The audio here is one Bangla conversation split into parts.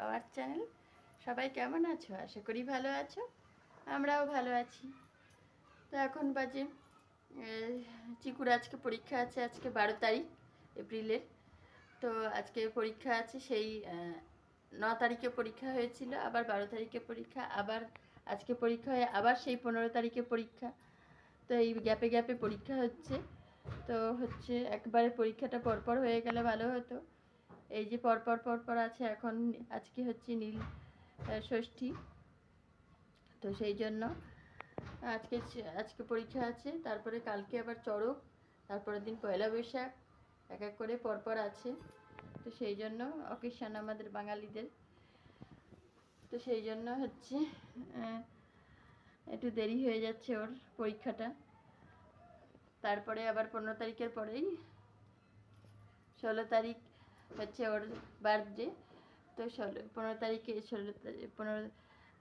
Our channel. সবাই কেমন আছো? আশা করি ভালো আছো, আমরাও ভালো আছি। তো এখন বাজে চিকুর আজকে পরীক্ষা আছে, আজকে 12 তারিখ এপ্রিলের। তো আজকে পরীক্ষা আছে, সেই 9 তারিখে পরীক্ষা হয়েছিল, আবার 12 তারিখে পরীক্ষা, আবার আজকে পরীক্ষা হয়ে আবার সেই 15 তারিখে পরীক্ষা। তো এই গ্যাপে গ্যাপে পরীক্ষা হচ্ছে। তো হচ্ছে একবারে পরীক্ষাটা পরপর হয়ে গেলে ভালো হতো। এই যে পরপর পরপর আছে, এখন আজকে হচ্ছে নীল ষষ্ঠী। তো সেই জন্য আজকে আজকে পরীক্ষা আছে, তারপরে কালকে আবার চড়ক, তারপরের দিন পয়লা বৈশাখ, এক এক করে পরপর আছে। তো সেই জন্য অকেশন আমাদের বাঙালিদের। তো সেই জন্য হচ্ছে একটু দেরি হয়ে যাচ্ছে ওর পরীক্ষাটা। তারপরে আবার 15 তারিখের পরেই 16 তারিখ হচ্ছে ওর বার্থডে। তো 15 তারিখে 15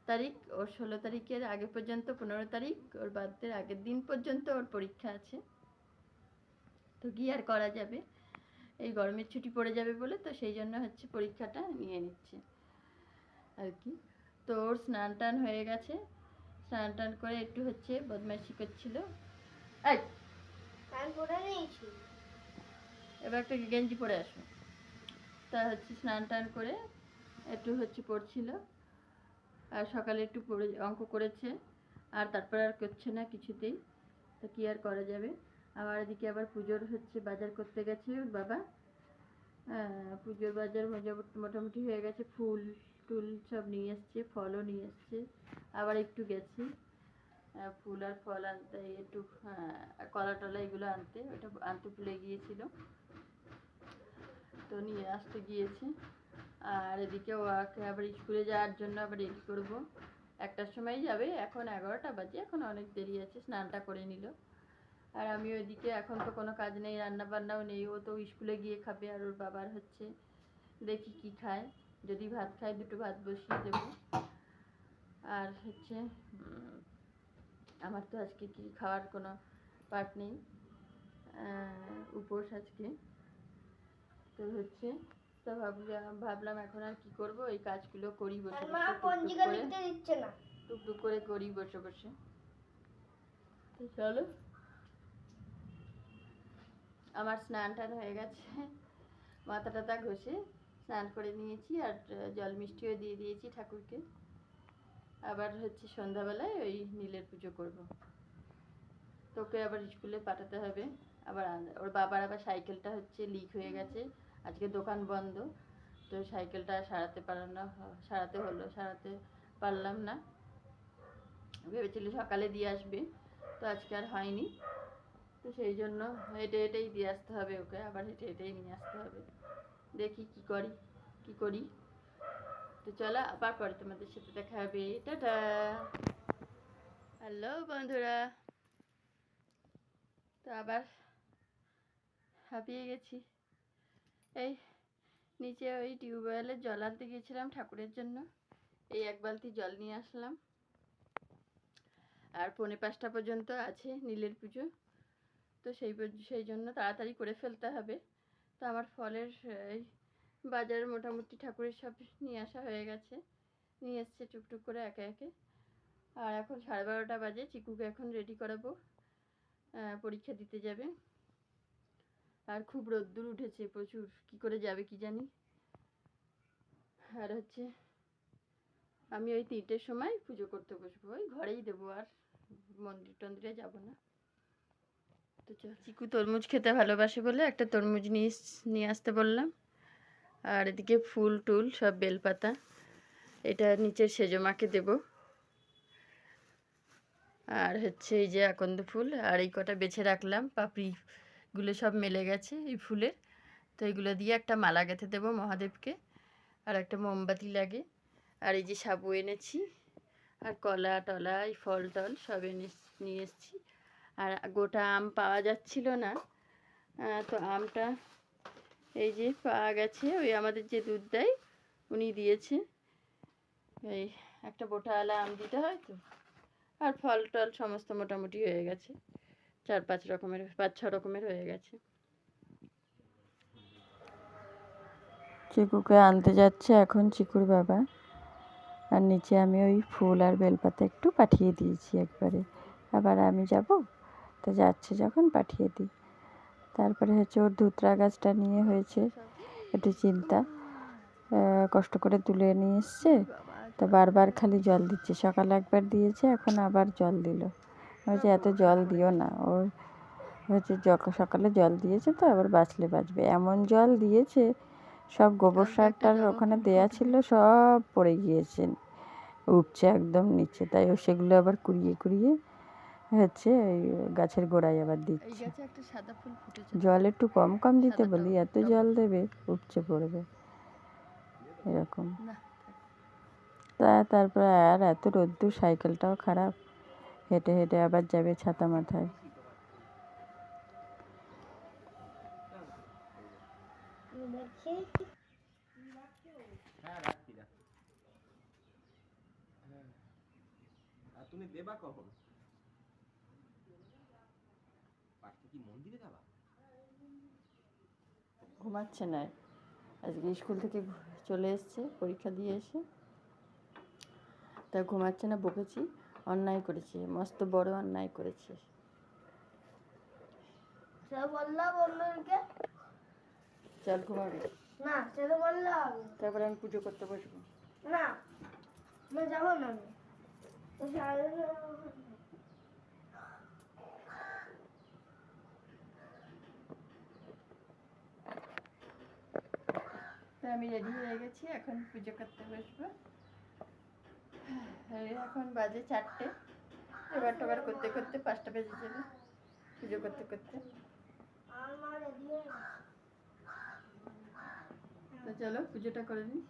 তারিখ ওর 16 তারিখের আগে পর্যন্ত, 15 তারিখ ওর বার্থডের আগের দিন পর্যন্ত ওর পরীক্ষা আছে। তো কি আর করা যাবে, এই গরমের ছুটি পড়ে যাবে বলে তো সেই জন্য হচ্ছে পরীক্ষাটা নিয়ে নিচ্ছে আর কি। তো ওর স্নান টান হয়ে গেছে, স্নান টান করে একটু হচ্ছে বদমাইশি করছিল। এবার একটা গেঞ্জি পরে আসো। তা হচ্ছে স্নান টান করে একটু হচ্ছে পড়ছিল, আর সকালে একটু পড়ে অঙ্ক করেছে, আর তারপর আর করছে না কিছুতেই। তো কী আর করা যাবে। আবার এদিকে আবার পুজোর হচ্ছে বাজার করতে গেছে ওর বাবা। পুজোর বাজার মোটামুটি হয়ে গেছে, ফুল টুল সব নিয়ে এসছে, ফলও নিয়ে এসছে। আবার একটু গেছে ফুল আর ফল আনতে, একটু কলা টলা এগুলো আনতে, ওটা আনতে ভুলে গিয়েছিল, তো নিয়ে আসতে গিয়েছে। আর এদিকে ওকে আবার স্কুলে যাওয়ার জন্য আবার রেডি করবো। 1টার সময় যাবে, এখন 11টা বাজে, এখন অনেক দেরি আছে। স্নানটা করে নিল। আর আমি ওইদিকে এখন তো কোনো কাজ নেই, রান্না বান্নাও নেই, ও তো স্কুলে গিয়ে খাবে। আর ওর বাবার হচ্ছে দেখি কি খায়, যদি ভাত খায় 2টো ভাত বসিয়ে দেবো। আর হচ্ছে আমার তো আজকে কি খাওয়ার কোনো পার্ট নেই, উপোস আজকে। তো হচ্ছে তো ভাবলাম এখন আর কি করব, এই কাজগুলো করি বসে বসে, টুকটুক করে করি বসে বসে। তো চলো, আমার স্নান টান হয়ে গেছে, মাথা টাথা ঘষে স্নান করে নিয়েছি, আর জল মিষ্টিও দিয়ে দিয়েছি ঠাকুরকে। আবার হচ্ছে সন্ধ্যাবেলায় ওই নীলের পুজো করব। তোকে আবার স্কুলে পাঠাতে হবে। আবার ওর বাবার আবার সাইকেলটা হচ্ছে লিক হয়ে গেছে, আজকে দোকান বন্ধ। তো সাইকেলটা সারাতে পারলাম না। ভেবেছিল সকালে দিয়ে আসবে, তো আজকে আর হয়নি। তো সেই জন্য হেঁটে হেঁটেই দিয়ে আসতে হবে ওকে, আবার হেঁটে হেঁটেই নিয়ে আসতে হবে। দেখি কি করি। তো চলো, আবার পরে তোমাদের সাথে দেখা হবে। টাটা। হ্যালো বন্ধুরা, তো আবার হাঁপিয়ে গেছি। এই নিচে ওই টিউবওয়েলের জল আনতে গিয়েছিলাম ঠাকুরের জন্য, এই 1 বালতি জল নিয়ে আসলাম। আর 4:45 পর্যন্ত আছে নীলের পুজো। তো সেই জন্য তাড়াতাড়ি করে ফেলতে হবে। তো আমার ফলের এই বাজার মোটামুটি ঠাকুরের সব নিয়ে আসা হয়ে গেছে, নিয়ে এসছে টুকটুক করে একে একে। আর এখন 12:30 বাজে, চিকুকে এখন রেডি করাবো, পরীক্ষা দিতে যাবে। আর খুব রোদ্দুর উঠেছে প্রচুর, কি করে যাবে কি জানি। আর হচ্ছে আমি ওই 3টের সময় পুজো করতে বসবো, ওই ঘরেই দেবো, আর মন্দির টন্দিরে যাবো না। তো চল, চিকু তরমুজ খেতে ভালোবাসে বলে একটা তরমুজ নিয়ে আসতে বললাম। আর এদিকে ফুল টুল সব, বেলপাতা, এটা নিচের সেজমাকে দেব। আর হচ্ছে এই যে আকন্দ ফুল, আর এই কটা বেছে রাখলাম, পাপড়িগুলো সব মেলে গেছে এই ফুলের। তো এইগুলো দিয়ে একটা মালা গেঁথে দেবো মহাদেবকে। আর একটা মোমবাতি লাগে। আর এই যে সাবু এনেছি, আর কলা টলা, এই ফল টল সব নিয়ে এসেছি। আর গোটা আম পাওয়া যাচ্ছিল না, তো আমটা এই যে পাওয়া গেছে, ওই আমাদের যে দুধ দেয় উনি দিয়েছে। এই একটা বোটাওয়ালা আম দিতে হয় তো। আর ফল টল সমস্ত মোটামুটি হয়ে গেছে, 4-5 রকমের, 5-6 রকমের হয়ে গেছে। চিকুকে আনতে যাচ্ছে এখন চিকুর বাবা। আর নিচে আমি ওই ফুল আর বেলপাতা একটু পাঠিয়ে দিয়েছি একবারে, আবার আমি যাব তো যাচ্ছে যখন পাঠিয়ে দিই। তারপরে হচ্ছে ওর ধুতরা গাছটা নিয়ে হয়েছে একটু চিন্তা, কষ্ট করে তুলে নিয়ে এসছে তো বারবার খালি জল দিচ্ছে। সকালে একবার দিয়েছে, এখন আবার জল দিল। হচ্ছে এত জল দিও না, ও হচ্ছে সকালে জল দিয়েছে তো আবার বাঁচলে বাঁচবে এমন জল দিয়েছে, সব গোবর সারটার ওখানে দেয়া ছিল সব পড়ে গিয়েছে, উঠছে একদম নিচে। তাই ও সেগুলো আবার কুড়িয়ে কুড়িয়ে হচ্ছে ওই গাছের গোড়ায় আবার দিচ্ছে। জল একটু কম কম দিতে বলি, এত জল দেবে উপচে পড়বে এরকম। তারপরে আর এত রোদ্দুর, সাইকেলটাও খারাপ, হেঁটে হেঁটে আবার যাবে ছাতা মাথায়। তুমি দেবা কখন? পাঁচটা কি মন্দিরে যাবা? ঘুমাচ্ছে না, আজকে স্কুল থেকে চলে এসছে পরীক্ষা দিয়ে এসে, তা ঘুমাচ্ছে না। বকেছি, অন্যায় করেছে, মস্ত বড় অন্যায় করেছে। চল ঘুমাবে না, সেটা বললে হবে। তারপরে আমি পুজো করতে বসবো না, আমি যাবো না। আমি রেডি হয়ে গেছি, এখন পুজো করতে বসবো। এখন বাজে 4টে, এবার টোবার করতে করতে 5টা বেজে যাবে পুজো করতে করতে। তো চলো পুজোটা করে নিই।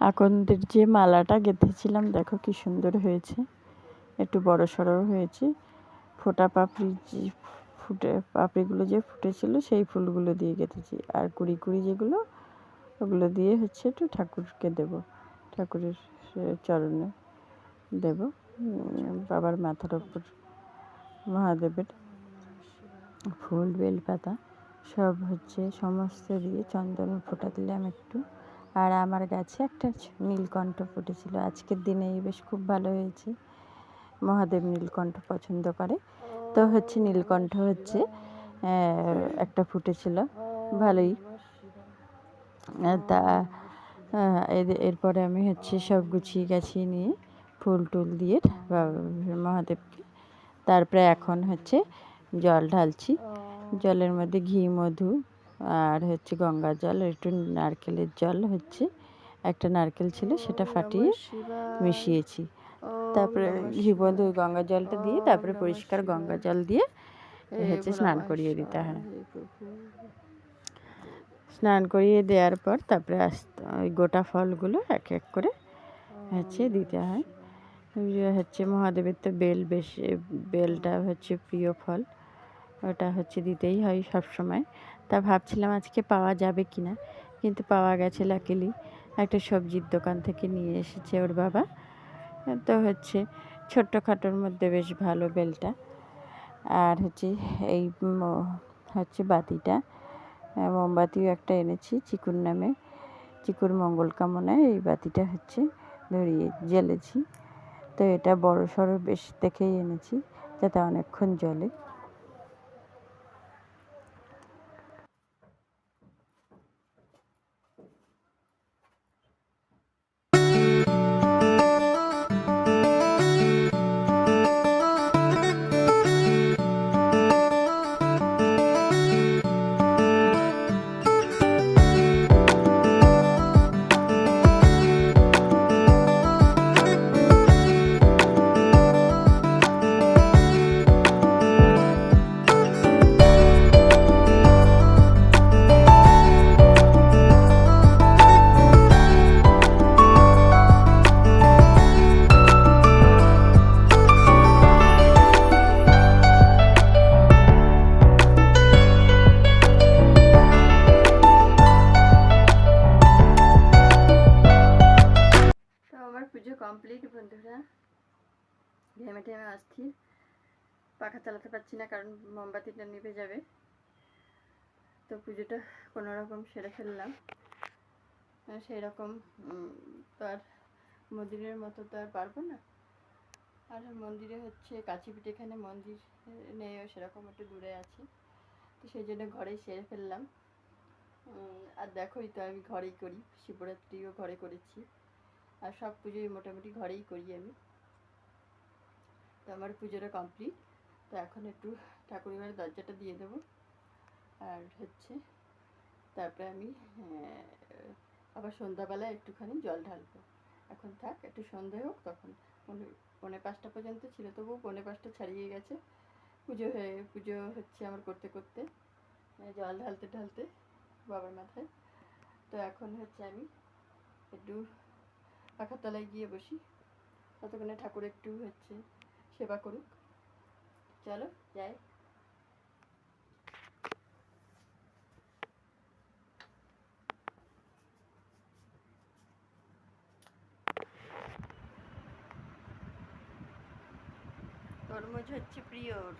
আকন্দের যে মালাটা গেঁথেছিলাম দেখো কি সুন্দর হয়েছে, একটু বড় সড়ো হয়েছে। ফোটা পাপড়ি, পাপড়িগুলো যে ফুটেছিল সেই ফুলগুলো দিয়ে গেঁথেছি। আর কুড়ি কুড়ি যেগুলো, ওগুলো দিয়ে হচ্ছে একটু ঠাকুরকে দেব, ঠাকুরের চরণে দেব, বাবার মাথার ওপর মহাদেবের। ফুল বেলপাতা সব হচ্ছে সমস্ত দিয়ে চন্দন ফোঁটা দিলাম একটু। আর আমার গাছে একটা নীলকণ্ঠ ফুটেছিল, আজকের দিনেই বেশ খুব ভালো হয়েছে। মহাদেব নীলকণ্ঠ পছন্দ করে, তো হচ্ছে নীলকণ্ঠ হচ্ছে একটা ফুটেছিল ভালোই। তা এরপরে আমি হচ্ছে সব গুছিয়ে গাছিয়ে নিয়ে ফুল টুল দিয়ে মহাদেবকে, তারপরে এখন হচ্ছে জল ঢালছি। জলের মধ্যে ঘি, মধু আর হচ্ছে গঙ্গা জল, একটু নারকেলের জল, হচ্ছে একটা নারকেল ছিল সেটা ফাটিয়ে মিশিয়েছি। তারপরে ঘি, মধু, গঙ্গা জলটা দিয়ে তারপরে পরিষ্কার গঙ্গা জল দিয়ে হচ্ছে স্নান করিয়ে দিতে হয়। স্নান করিয়ে দেওয়ার পর তারপরে ওই গোটা ফলগুলো এক এক করে হচ্ছে দিতে হয়। হচ্ছে মহাদেবের তো বেশি, বেলটা হচ্ছে প্রিয় ফল, ওটা হচ্ছে দিতেই হয় সব সময়। তা ভাবছিলাম আজকে পাওয়া যাবে কি না, কিন্তু পাওয়া গেছে লাকিলি। একটা সবজির দোকান থেকে নিয়ে এসেছে ওর বাবা, তো হচ্ছে ছোট্টখাটোর মধ্যে বেশ ভালো বেলটা। আর হচ্ছে এই হচ্ছে বাতিটা, মোমবাতিও একটা এনেছি চিকুর নামে, চিকুর মঙ্গল কামনায় এই বাতিটা হচ্ছে ধরিয়ে জ্বেলেছি। তো এটা বড় সড়ো বেশ দেখেই এনেছি যাতে অনেকক্ষণ জ্বলে। তো আমার পুজো কমপ্লিট বন্ধুরা, ঘেমে টেমে অস্থির, পাখা চালাতে পারছি না কারণ মোমবাতিটা নিভে যাবে। তো পুজোটা কোনো রকম সেরে ফেললাম। সেই রকম তো আর মন্দিরের মতো তো আর পারবো না। আর মন্দিরে হচ্ছে কাছিপিঠ, এখানে মন্দির নেই, সেরকম একটু দূরে আছে, তো সেই জন্য ঘরেই সেরে ফেললাম। আর দেখোই তো আমি ঘরেই করি, শিবরাত্রিও ঘরে করেছি, আর সব পুজোই মোটামুটি ঘরেই করি আমি। তো আমার পুজোটা কমপ্লিট। তো এখন একটু ঠাকুরঘরের দরজাটা দিয়ে দেবো, আর হচ্ছে তারপরে আমি আবার সন্ধ্যাবেলায় একটুখানি জল ঢালবো। এখন থাক, একটু সন্ধে হোক, তখন 4:45 পর্যন্ত ছিল, তবুও 4:45 ছাড়িয়ে গেছে। পুজো হচ্ছে আমার করতে করতে, জল ঢালতে ঢালতে বাবার মাথায়। তো এখন হচ্ছে আমি একটু পাখার তলায় গিয়ে বসি, ততক্ষণে ঠাকুর একটু হচ্ছে সেবা করুক। চলো যাই। তরমুজ হচ্ছে প্রিয় ওর,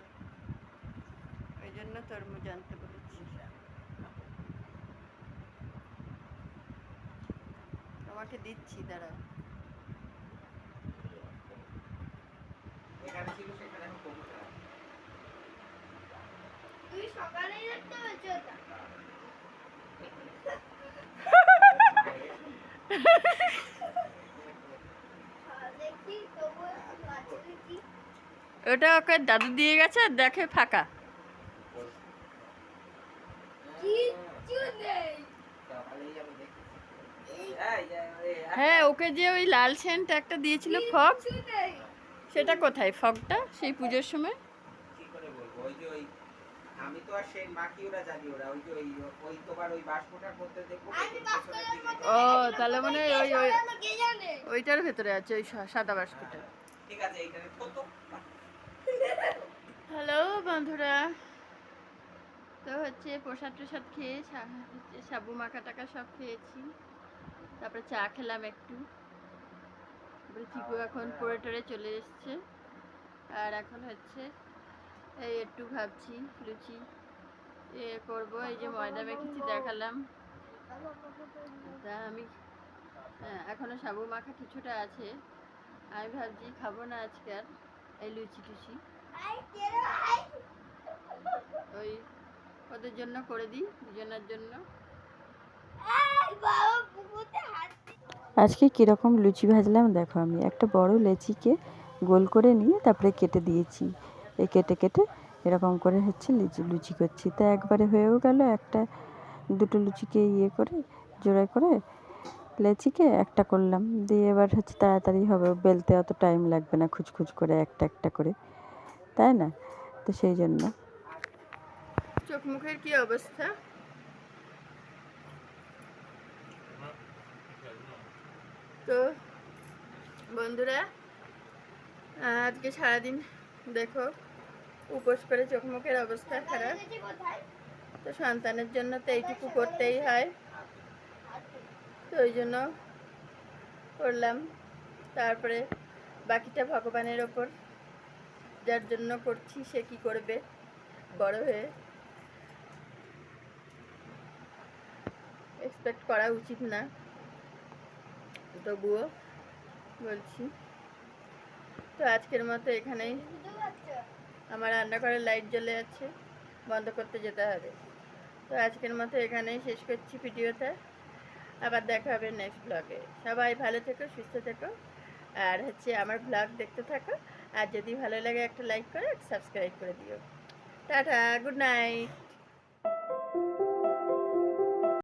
ওই জন্য তরমুজ আনতে বলেছি। তোমাকে দিচ্ছি, দাঁড়াও। এখানে ছিল সেখানে এখন কবুতর আছে। তুই সকালেই দেখতে পেয়েছ ওটা? দেখি তবু আছে দেখি। ওটা ওকে দাদু দিয়ে গেছে, দেখে ফাঁকা। কিচ্ছু নেই। সকালেই আমি দেখেছি। হ্যাঁ, ওকে যে ওই লাল সেন্ট একটা দিয়েছিল ফগ, কিচ্ছু নেই। সেটা কোথায় ফগটা সেই পুজোর সময়? কি করে বলবো, ওই যে ওই আমি তো আর সেই মাকি ওরা জানি, ওরা ওই যে ওই তোমার ওই বাষ্পটা করতে দেখবো আমি বাস্কের মধ্যে ও, রেখেছিলাম, তাহলে কোথায় মনে হয় গিয়ে ওই ওই সরানো কে জানে? ওইটার ভেতরে আছে, ওই সাদা বাস্কটা। ঠিক আছে, এইখানে কত হ্যালো বন্ধুরা, তো হচ্ছে প্রসাদ টসাদ খেয়ে হচ্ছে সাবু মাখা টাকা সব খেয়েছি, তারপরে চা খেলাম একটু। তারপরে চিকু এখন পড়ে টরে চলে এসছে, আর এখন হচ্ছে এই একটু ভাবছি লুচি করবো। এই যে ময়দা মেখেছি দেখালাম, তা আমি এখনো সাবু মাখা কিছুটা আছে, আমি ভাবছি খাবো না আজকে আর এই লুচি টুচি, ওই ওদের জন্য করে দিই, দুজনের জন্য। এই বাবা পুকুরতে হাত আজকে কীরকম লুচি ভাজলাম দেখো, আমি একটা বড় লেচিকে গোল করে নিয়ে তারপরে কেটে দিয়েছি, এই কেটে কেটে এরকম করে হচ্ছে লুচি করছি। তা একবারে হয়েও গেল, একটা দুটো লুচিকে ইয়ে করে জোড়া করে লেচিকে একটা করলাম, দিয়ে এবার হচ্ছে তাড়াতাড়ি হবে, বেলতে অত টাইম লাগবে না, খুচখুচ করে একটা একটা করে, তাই না? তো সেই জন্য চোখ মুখের কি অবস্থা? তো বন্ধুরা, আজকে সারাদিন দেখো উপোস করে চোখ মুখের অবস্থা খারাপ। রেখেছি কোথায়? তো সন্তানের জন্য তো এইটুকু করতেই হয়, তো ওই জন্য করলাম। তারপরে বাকিটা ভগবানের ওপর, যার জন্য করছি সে কি করবে বড় হয়ে, এক্সপেক্ট করা উচিত না, তবুও বলছি। তো আজকের মতো এখানেই, বুঝতে পারছো? আমার রান্নাঘরের লাইট জ্বলে যাচ্ছে, বন্ধ করতে যেতে হবে। তো আজকের মতো এখানেই শেষ করছি ভিডিওটা, আবার দেখা হবে নেক্সট ব্লগে। সবাই ভালো থেকো, সুস্থ থেকো, আর হচ্ছে আমার ব্লগ দেখতে থাকো। আর যদি ভালো লাগে একটা লাইক করে সাবস্ক্রাইব করে দিও। Tata, good night.